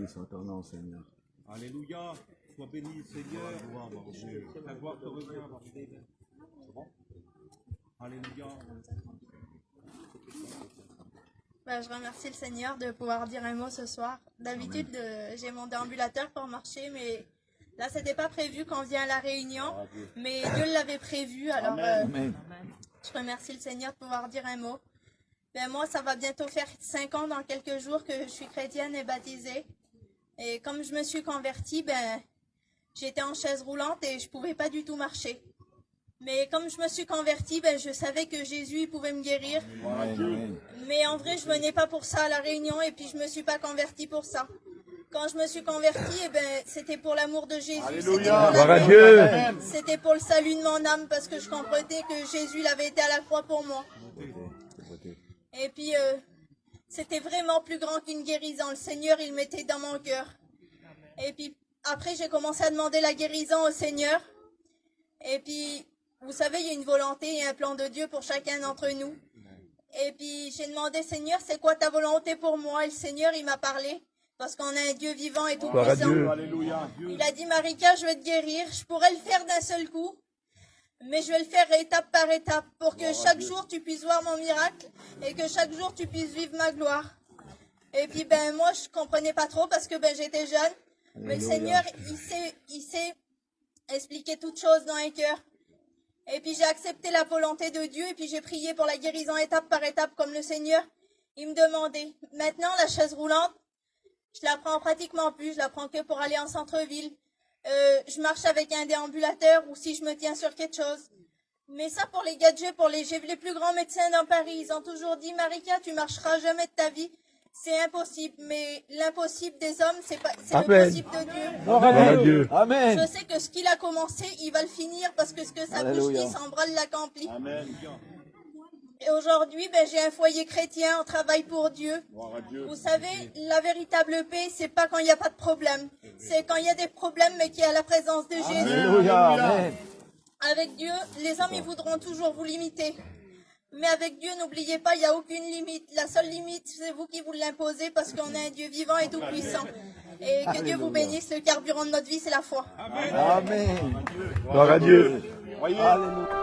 béni soit ton nom, Seigneur. Alléluia. Sois béni, Seigneur. Ta gloire te revient. Alléluia. Je remercie le Seigneur de pouvoir dire un mot ce soir. D'habitude, j'ai mon déambulateur pour marcher, mais là, c'était pas prévu quand on vient à la réunion. Mais Dieu l'avait prévu, alors je remercie le Seigneur de pouvoir dire un mot. Moi, ça va bientôt faire 5 ans dans quelques jours que je suis chrétienne et baptisée. Et comme je me suis convertie, j'étais en chaise roulante et je pouvais pas du tout marcher. Mais comme je me suis convertie, je savais que Jésus pouvait me guérir. Mais en vrai, je venais pas pour ça à la réunion et puis je me suis pas convertie pour ça. Quand je me suis convertie, c'était pour l'amour de Jésus. C'était pour le salut de mon âme parce que je comprenais que Jésus il avait été à la croix pour moi. Et puis, c'était vraiment plus grand qu'une guérison. Le Seigneur, il mettait dans mon cœur. Et puis, après, j'ai commencé à demander la guérison au Seigneur. Et puis, vous savez, il y a une volonté et un plan de Dieu pour chacun d'entre nous. Et puis, j'ai demandé, Seigneur, c'est quoi ta volonté pour moi? Et le Seigneur, il m'a parlé. Parce qu'on a un Dieu vivant et tout-puissant. Il a dit, Marika, je vais te guérir. Je pourrais le faire d'un seul coup. Mais je vais le faire étape par étape pour que chaque jour tu puisses voir mon miracle et que chaque jour tu puisses vivre ma gloire. Et puis moi je comprenais pas trop parce que j'étais jeune. Mais le Seigneur il sait expliquer toutes choses dans un cœur. Et puis j'ai accepté la volonté de Dieu et puis j'ai prié pour la guérison étape par étape comme le Seigneur il me demandait. Maintenant la chaise roulante, je la prends pratiquement plus, je la prends que pour aller en centre-ville. Je marche avec un déambulateur ou si je me tiens sur quelque chose. Mais ça pour les gadgets, j'ai vu les plus grands médecins dans Paris, ils ont toujours dit Marika, tu marcheras jamais de ta vie. C'est impossible, mais l'impossible des hommes, c'est le possible de Dieu. Amen. Amen. Je sais que ce qu'il a commencé, il va le finir parce que ce que sa bouche dit, son bras l'accomplit. Et aujourd'hui, j'ai un foyer chrétien, on travaille pour Dieu. Vous savez, la véritable paix, c'est pas quand il n'y a pas de problème. C'est quand il y a des problèmes, mais qu'il y a la présence de Jésus. Alléluia. Amen. Avec Dieu, les hommes, ils voudront toujours vous limiter. Mais avec Dieu, n'oubliez pas, il n'y a aucune limite. La seule limite, c'est vous qui vous l'imposez parce qu'on a un Dieu vivant et tout-puissant. Et que Dieu vous bénisse. Le carburant de notre vie, c'est la foi. Amen. Gloire à Dieu. Alléluia.